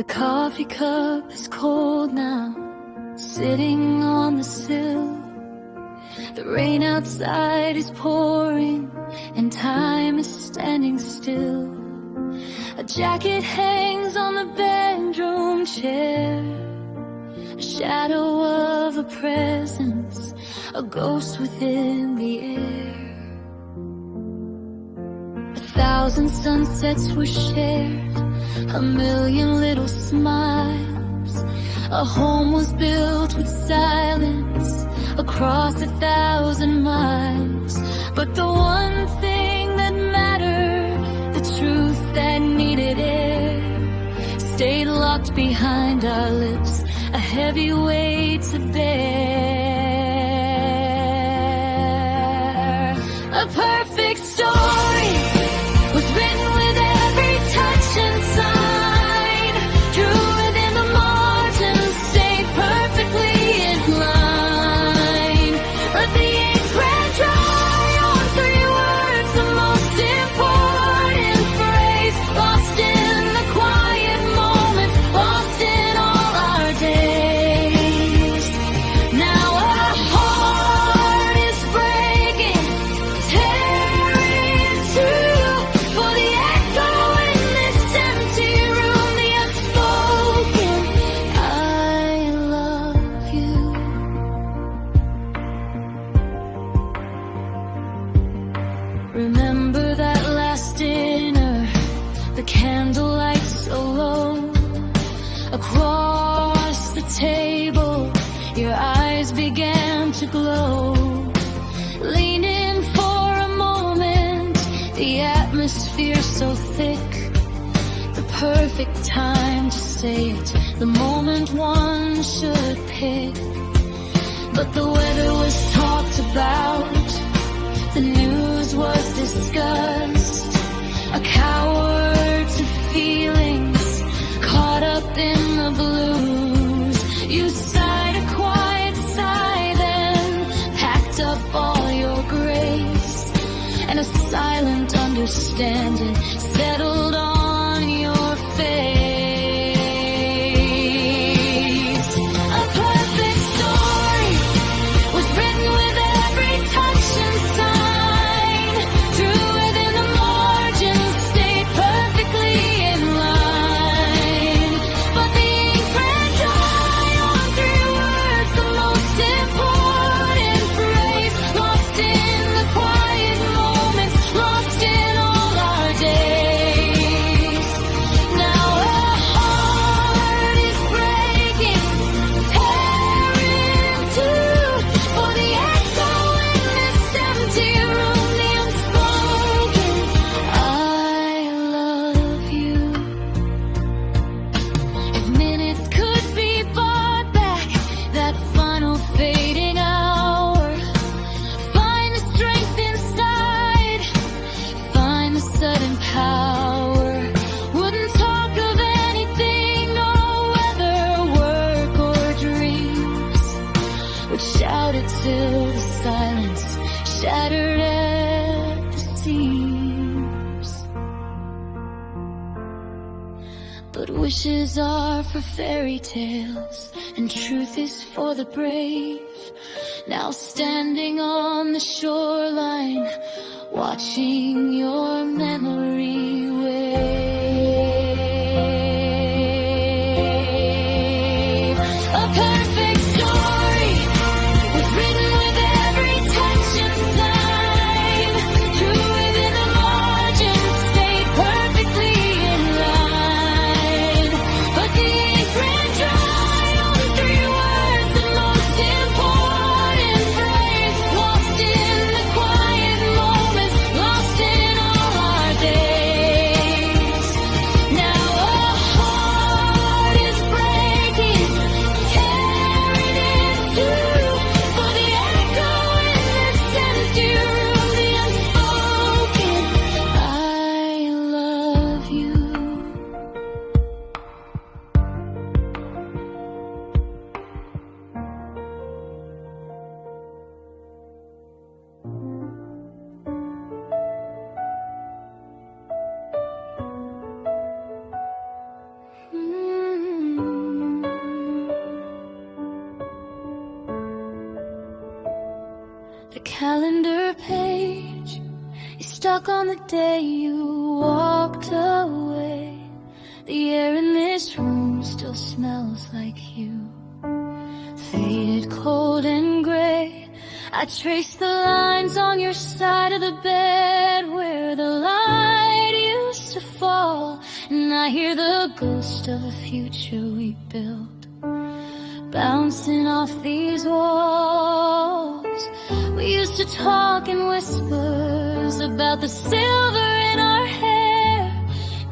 The coffee cup is cold now, sitting on the sill. The rain outside is pouring, and time is standing still. A jacket hangs on the bedroom chair, a shadow of a presence, a ghost within the air. 1,000 sunsets were shared, a million little smiles. A home was built with silence across 1,000 miles. But the one thing that mattered, the truth that needed air, stayed locked behind our lips, a heavy weight to bear. A perfect story was written with every touch and sign, drew within the margins, stayed perfectly in line. But the ink ran dry on 3 words, the most important phrase, lost in the quiet moment, lost in all our days. Now our heart is breaking, tearing through, for the echo in this empty room, the unspoken, I love you. Remember that last dinner, the candlelight so low, across the table, your eyes began to glow. Lean in for a moment, the atmosphere so thick, the perfect time to say it, the moment one should pick. But the weather was talked about, the news was discussed, a coward to feelings, caught up in the blues. You sighed a quiet sigh, then packed up all your grace, and a silent understanding settled on your face. A perfect story was written with every touch and sign, drew within the margins, stayed perfectly in line. But the ink ran dry on 3 words, the most important phrase, lost in the quiet moments, lost in all our days. Now our heart is breaking, tearing too, for the echo in this empty room, the unspoken, I love you. If minutes could be bought back, that final fading hour, find the strength inside, find the sudden power. Wouldn't talk of anything, no weather, work or dreams. Would shout it till the silence shattered at the seams. But wishes are for fairy tales, and truth is for the brave. Now standing on the shoreline, watching your memory wave. A perfect story was written with every touch and sign, drew within the margins, stayed perfectly in line. But the ink ran dry on 3 words, the most important phrase, lost in the quiet moments, lost in all our days. The calendar page is stuck on the day you walked away. The air in this room still smells like you. Faded, cold and gray, I trace the lines on your side of the bed where the light used to fall, and I hear the ghost of a future we built bouncing off these walls. We used to talk in whispers about the silver in our hair.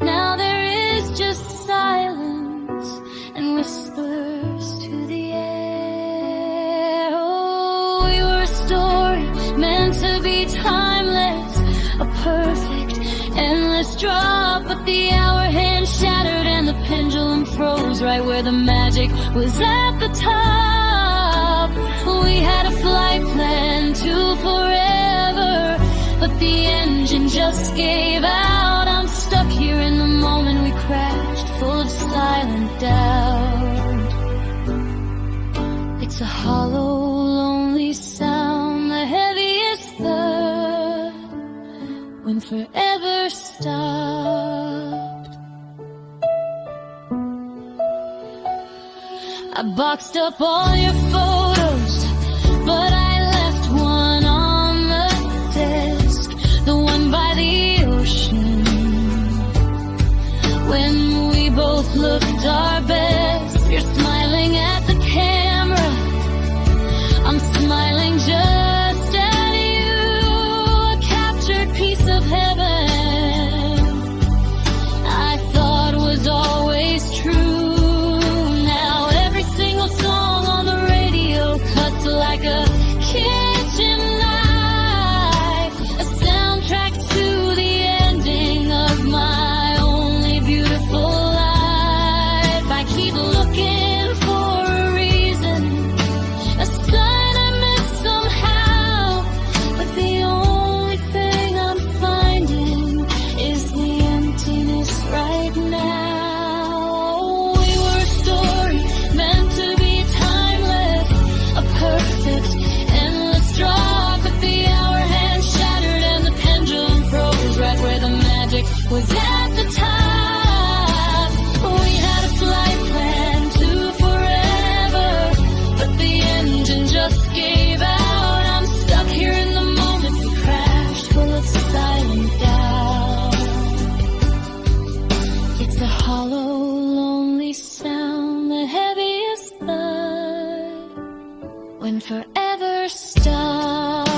Now there is just silence and whispers to the air. Oh, we were a story meant to be timeless, a perfect, endless drop, but the hour hand shattered and the pendulum froze right where the magic was at the top. We had a flight plan to forever, but the engine just gave out. I'm stuck here in the moment we crashed, full of silent doubt. It's a hollow, lonely sound, the heaviest thud when forever stopped. I boxed up all your photos, but I left one on the desk, the one by the ocean, when we both looked our best. You're smiling at the camera, I'm smiling just at you, a captured piece of heaven I thought was always true. Song on the radio cuts like a kitchen knife, a soundtrack to the ending of my only beautiful life. I keep looking for a reason, a sign I missed somehow, but the only thing I'm finding is the emptiness right now. Perfect, endless drop, but the hour hand shattered and the pendulum froze right where the magic was at the top. We had a flight plan to forever, but the engine just gave out. I'm stuck here in the moment we crashed, full of silent doubt. It's a hollow, lonely sound, the heaviest thud when forever stops.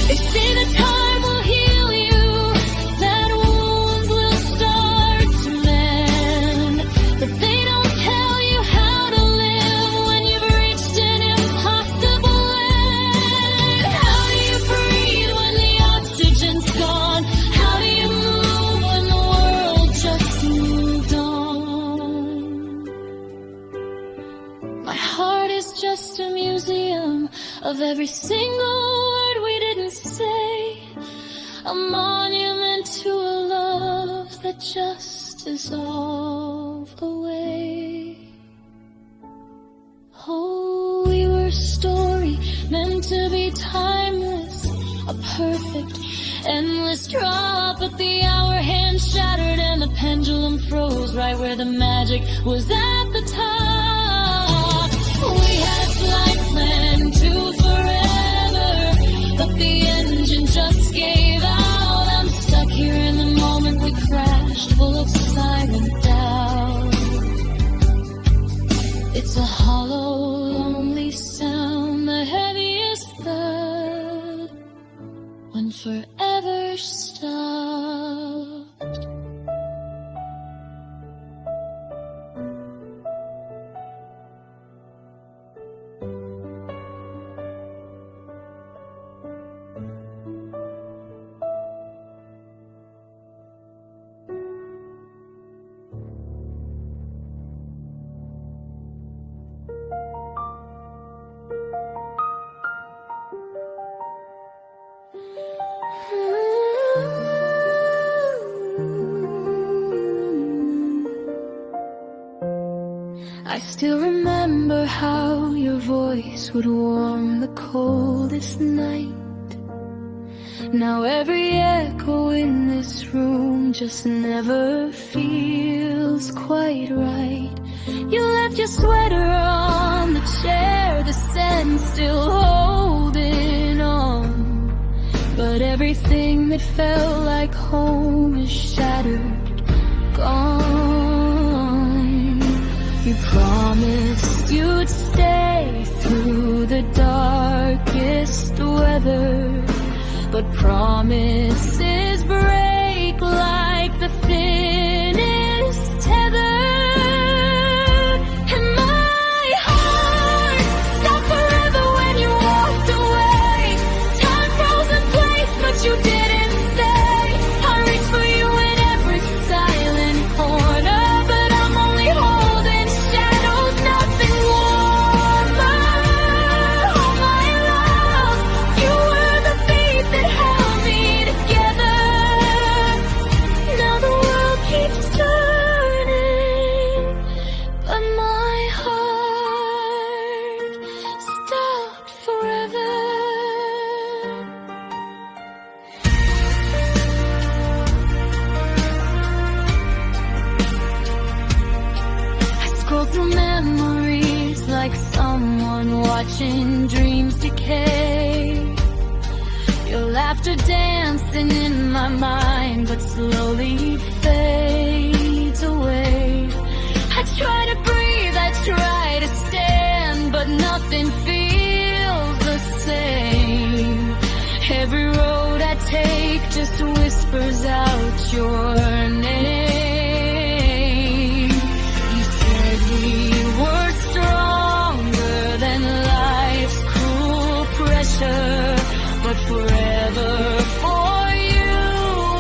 They say that time will heal you, that wounds will start to mend, but they don't tell you how to live when you've reached an impossible end. How do you breathe when the oxygen's gone? How do you move when the world just moved on? My heart is just a museum of every single word we didn't say, a monument to a love that just dissolved away. Oh, we were a story meant to be timeless, a perfect, endless drop, but the hour hand shattered and the pendulum froze right where the magic was at the top. We had a flight plan to forever, but the engine just gave out. I'm stuck here in the moment we crashed, full of silent doubt. It's a hollow, lonely sound, the heaviest thud when forever stopped. I still remember how your voice would warm the coldest night. Now every echo in this room just never feels quite right. You left your sweater on the chair, the scent still holding on. But everything that felt like home is shattered, gone. You promised you'd stay through the darkest weather, but promises break like the thinnest tether. And my heart stopped forever when you walked away. Time froze in place, but you didn't stay. I reached for you in every silent corner, but I'm only holding shadows, nothing warmer. Oh my love, you were the beat that held me together. Now the world keeps turning, but my heart stopped forever. I scroll through memories like someone watching dreams decay. Your laughter dancing in my mind, but slowly fades away. I try to breathe, I try to stand, but nothing feels the same. Every road I take just whispers out your name. You said we were stronger than life's cruel pressure, but forever for you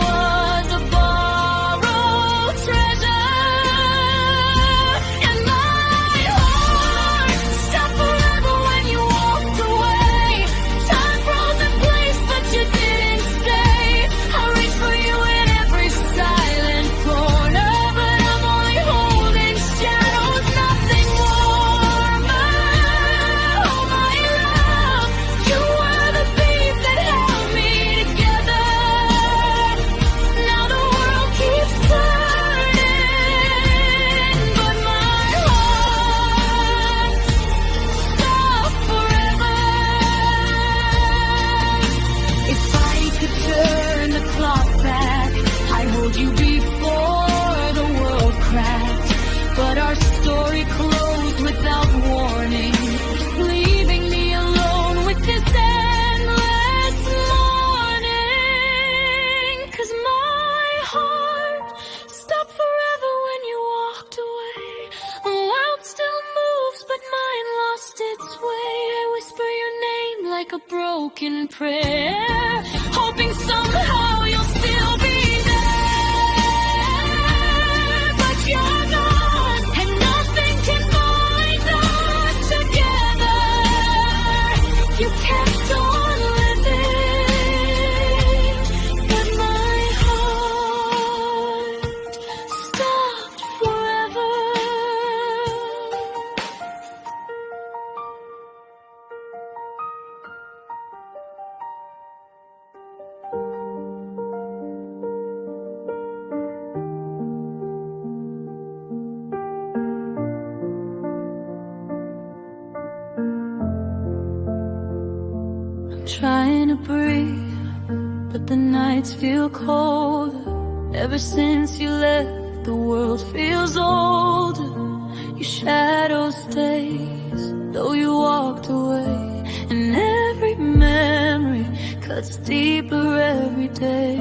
was a borrowed treasure. And my heart stopped forever when you walked away. Time froze in place, but you didn't stay. I reached for you in every silent corner, but I'm only holding shadows, nothing warmer. Oh my love, you were the beat that held me together. Now the world keeps turning, but my heart stopped forever. If I could turn the clock back, I'd hold you before the world cracked. But our story closed without warning, leaving me alone with this endless mourning. 'Cause my heart stopped forever when you walked away. The world still moves, but mine lost its way. I whisper your name like a broken prayer, hoping somehow you'll still be there. But you're gone, and nothing can bind us together. You kept on living, but my heart stopped forever. Trying to breathe, but the nights feel colder. Ever since you left, the world feels older. Your shadow stays, though you walked away. And every memory cuts deeper every day.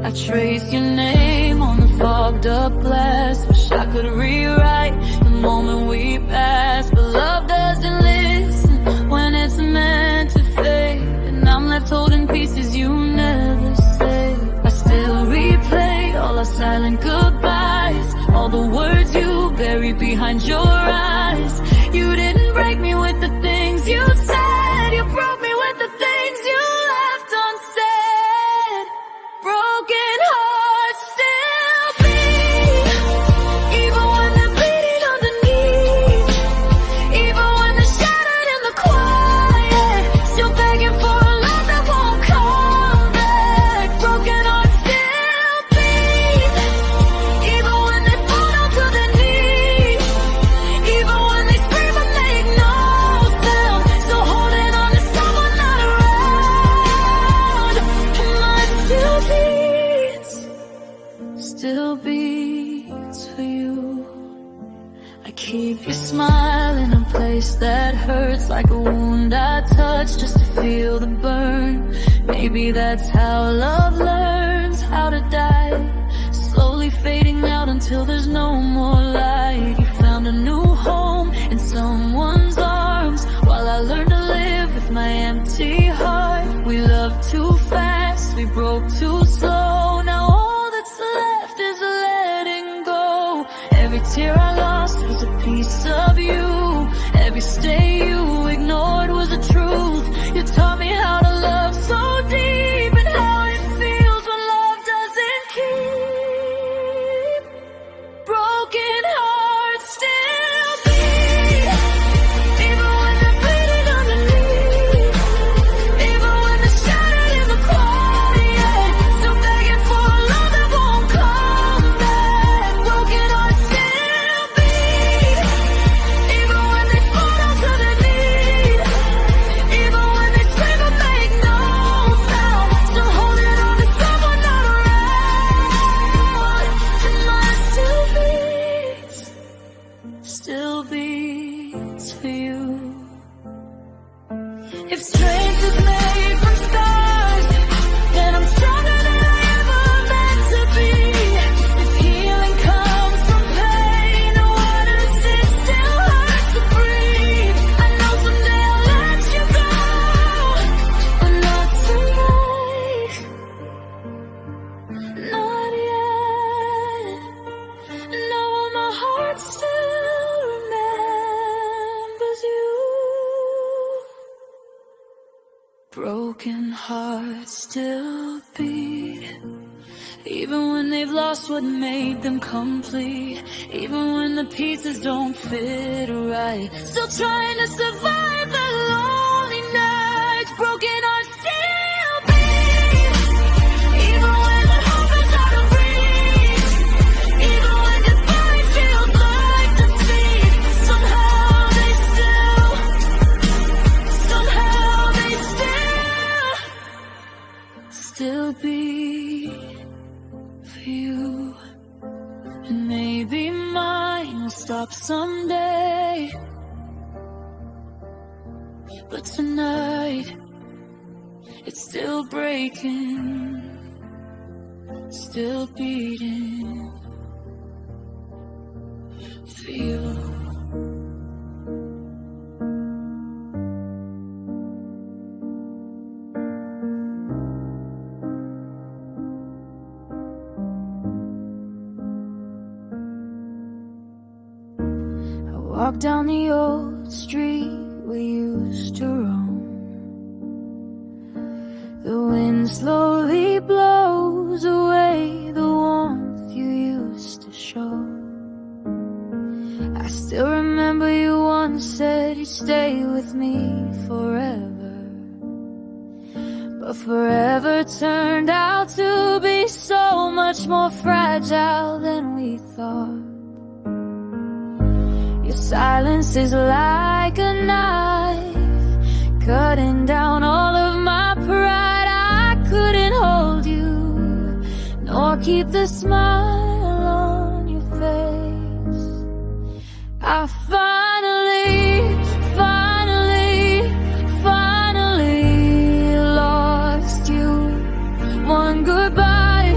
I trace your name on the fogged up glass. Wish I could rewrite the moment we passed, but love doesn't listen when it's meant to fade. And I'm left holding pieces you never say. I still replay all our silent goodbyes, all the words you buried behind your eyes. You didn't break me with the things you said, you broke me with the things you left unsaid. Broken hearts still beat, even when keep your smile in a place that hurts, like a wound I touch just to feel the burn. Maybe that's how love learns how to die, slowly fading out until there's no more light. You found a new home in someone's arms, while I learned to live with my empty heart. We loved too fast, we broke too slow. Now all that's left is letting go. Every tear I lost was a piece of you. Every stay you ignored was the truth. You taught me how to love so deep, and how it feels when love doesn't keep. Broken hearts still beat, even when they're bleeding underneath, even when they're shattered in the quiet, still begging for a love that won't come back. Broken hearts still beat, even when they fall down to their knees, even when they scream and make no sound, still holding on to someone not around. And mine still beats for you. If strength is made from scars, then I'm stronger than I ever meant to be. If healing comes from pain, then why does it still hurt to breathe? I know someday I'll let you go, but not tonight, not yet. No, my heart still remembers you. Broken hearts still beat, even when they've lost what made them complete, even when the pieces don't fit right. Still trying to survive the lonely nights. Broken hearts still beat, even when the hope is out of reach, even when goodbye feels like defeat. Somehow they still beat for you. And maybe mine will stop someday, but tonight it's still breaking, still beating for you. Walk down the old street we used to roam. The wind slowly blows away the warmth you used to show. I still remember you once said you'd stay with me forever, but forever turned out to be so much more fragile than we thought. Your silence is like a knife, cutting down all of my pride. I couldn't hold you, nor keep the smile on your face. I finally lost you. One goodbye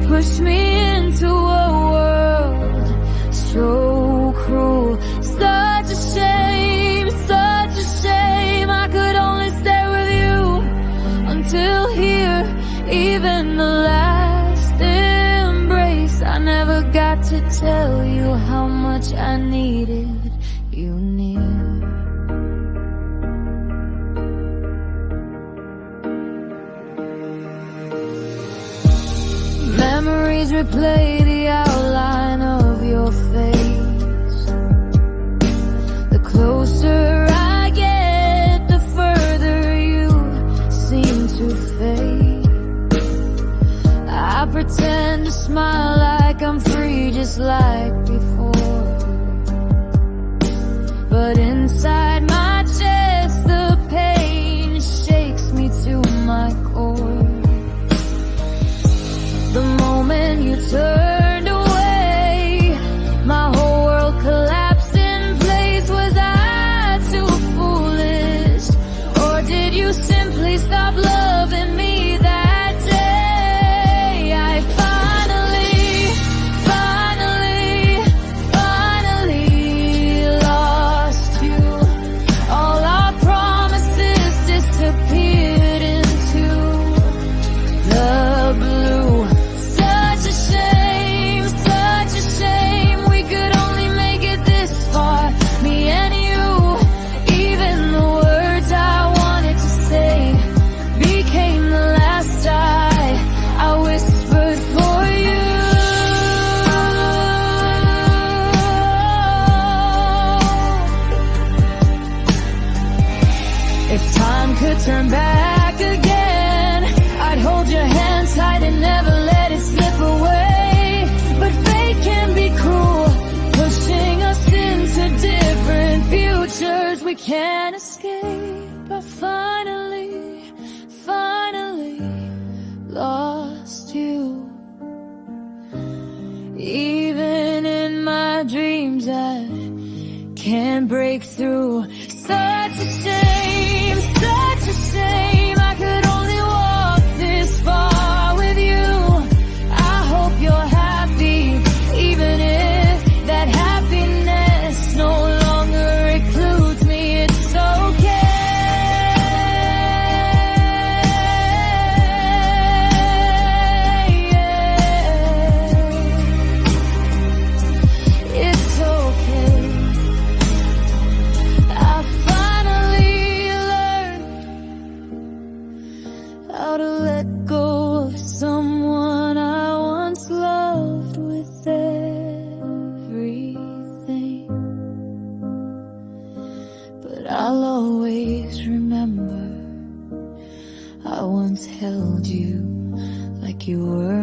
pushed me into a world so cruel. Such a shame, such a shame. I could only stay with you until here, even the last embrace. I never got to tell you how much I needed you near. Memories replay the outline of your face. The closer I get, the further you seem to fade. I pretend to smile like I'm free, just like before, but inside my chest the pain shakes me to my core. The moment you turn can't escape. I finally lost you. Even in my dreams I can't break through. Such a shame, such a shame. I could only walk this far with you. I hope you're happy, even if that happiness no longer includes me. It's okay. It's okay. I finally learned how to let go of someone I once loved with everything. But I'll always remember I once held you like you were